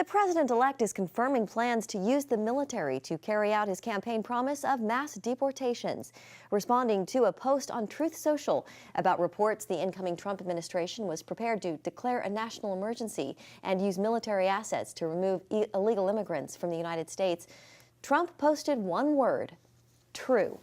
president-elect is confirming plans to use the military to carry out his campaign promise of mass deportations. Responding to a post on Truth Social about reports the incoming Trump administration was prepared to declare a national emergency and use military assets to remove illegal immigrants from the United States, Trump posted one word: true.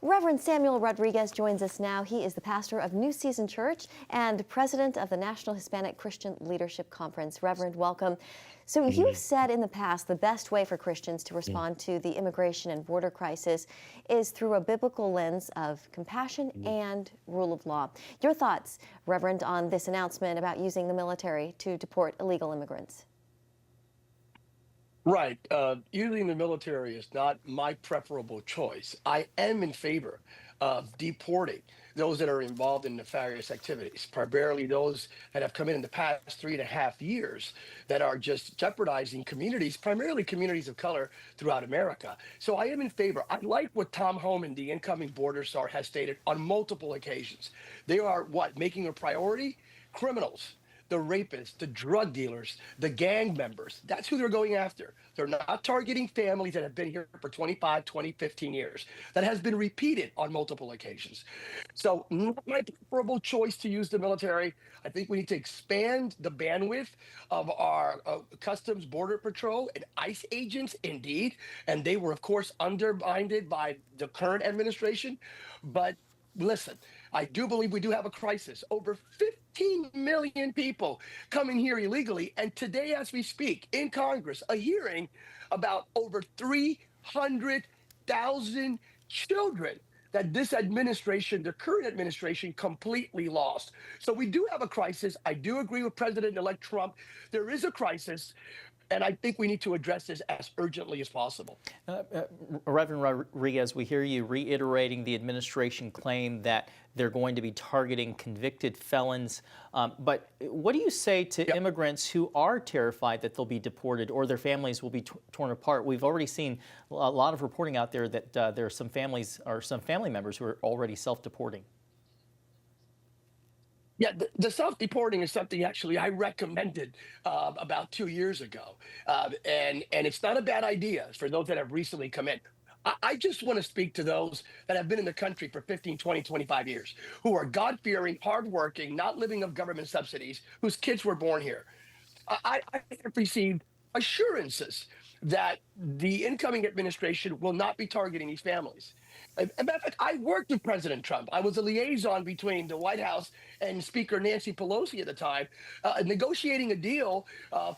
Reverend Samuel Rodriguez joins us now. He is the pastor of New Season Church and president of the National Hispanic Christian Leadership Conference. Reverend, welcome. So you've said in the past the best way for Christians to respond to the immigration and border crisis is through a biblical lens of compassion and rule of law. Your thoughts, Reverend, on this announcement about using the military to deport illegal immigrants? Right. Using the military is not my preferable choice. I am in favor of deporting those that are involved in nefarious activities, primarily those that have come in the past 3.5 years that are just jeopardizing communities, primarily communities of color throughout America. So I am in favor. I like what Tom Homan, the incoming border czar, has stated on multiple occasions. They are making a priority? Criminals, the rapists, the drug dealers, the gang members. That's who they're going after. They're not targeting families that have been here for 25, 20, 15 years. That has been repeated on multiple occasions. So not my preferable choice to use the military. I think we need to expand the bandwidth of our Customs Border Patrol and ICE agents, indeed. And they were, of course, undermined by the current administration. But listen, I do believe we do have a crisis. Over 15 million people coming here illegally. And today, as we speak, in Congress, a hearing about over 300,000 children that this administration, the current administration, completely lost. So we do have a crisis. I do agree with President-elect Trump. There is a crisis. And I think we need to address this as urgently as possible. Reverend Rodriguez, we hear you reiterating the administration claim that they're going to be targeting convicted felons. But what do you say to immigrants who are terrified that they'll be deported or their families will be torn apart? We've already seen a lot of reporting out there that there are some families or some family members who are already self-deporting. Yeah, the self-deporting is something actually I recommended about 2 years ago. And it's not a bad idea for those that have recently come in. I just want to speak to those that have been in the country for 15, 20, 25 years, who are God-fearing, hardworking, not living of government subsidies, whose kids were born here. I have received assurances that the incoming administration will not be targeting these families. As a matter of fact, I worked with President Trump. I was a liaison between the White House and Speaker Nancy Pelosi at the time, negotiating a deal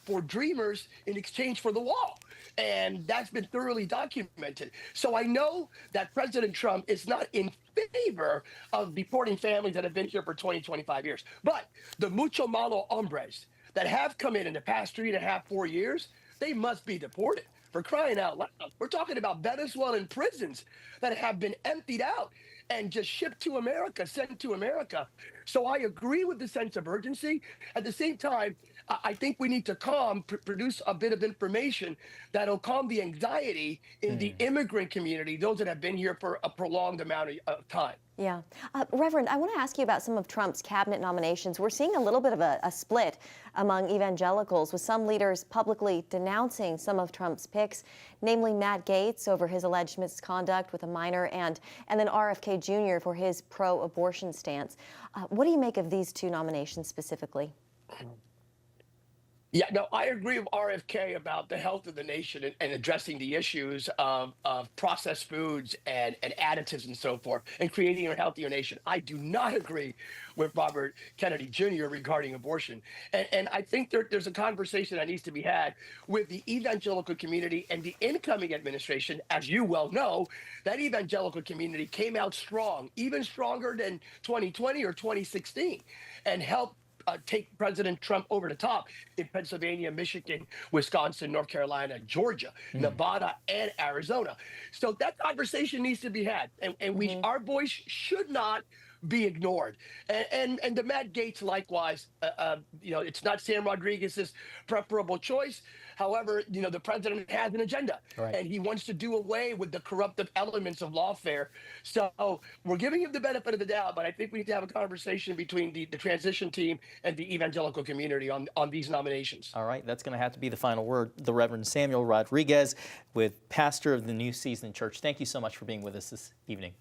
for Dreamers in exchange for the wall. And that's been thoroughly documented. So I know that President Trump is not in favor of deporting families that have been here for 20, 25 years. But the mucho malo hombres that have come in the past 3.5, 4 years, they must be deported. For crying out loud. We're talking about Venezuelan prisons that have been emptied out and just shipped to America, sent to America. So I agree with the sense of urgency. At the same time, I think we need to produce a bit of information that'll calm the anxiety in the immigrant community, those that have been here for a prolonged amount of time. Yeah. Reverend, I want to ask you about some of Trump's cabinet nominations. We're seeing a little bit of a split among evangelicals, with some leaders publicly denouncing some of Trump's picks, namely Matt Gaetz over his alleged misconduct with a minor, and then RFK Jr. for his pro-abortion stance. What do you make of these two nominations specifically? Yeah, no, I agree with RFK about the health of the nation and addressing the issues of processed foods and additives and so forth, and creating a healthier nation. I do not agree with Robert Kennedy Jr. regarding abortion. And I think there's a conversation that needs to be had with the evangelical community and the incoming administration. As you well know, that evangelical community came out strong, even stronger than 2020 or 2016, and helped take President Trump over the top in Pennsylvania, Michigan, Wisconsin, North Carolina, Georgia, Nevada, and Arizona. So that conversation needs to be had. And our voice should not be ignored. And to Matt Gaetz, likewise, it's not Sam Rodriguez's preferable choice. However, the president has an agenda, Right. and he wants to do away with the corruptive elements of lawfare. So we're giving him the benefit of the doubt, but I think we need to have a conversation between the transition team and the evangelical community on these nominations. All right, that's going to have to be the final word. The Reverend Samuel Rodriguez, with pastor of the New Season Church. Thank you so much for being with us this evening.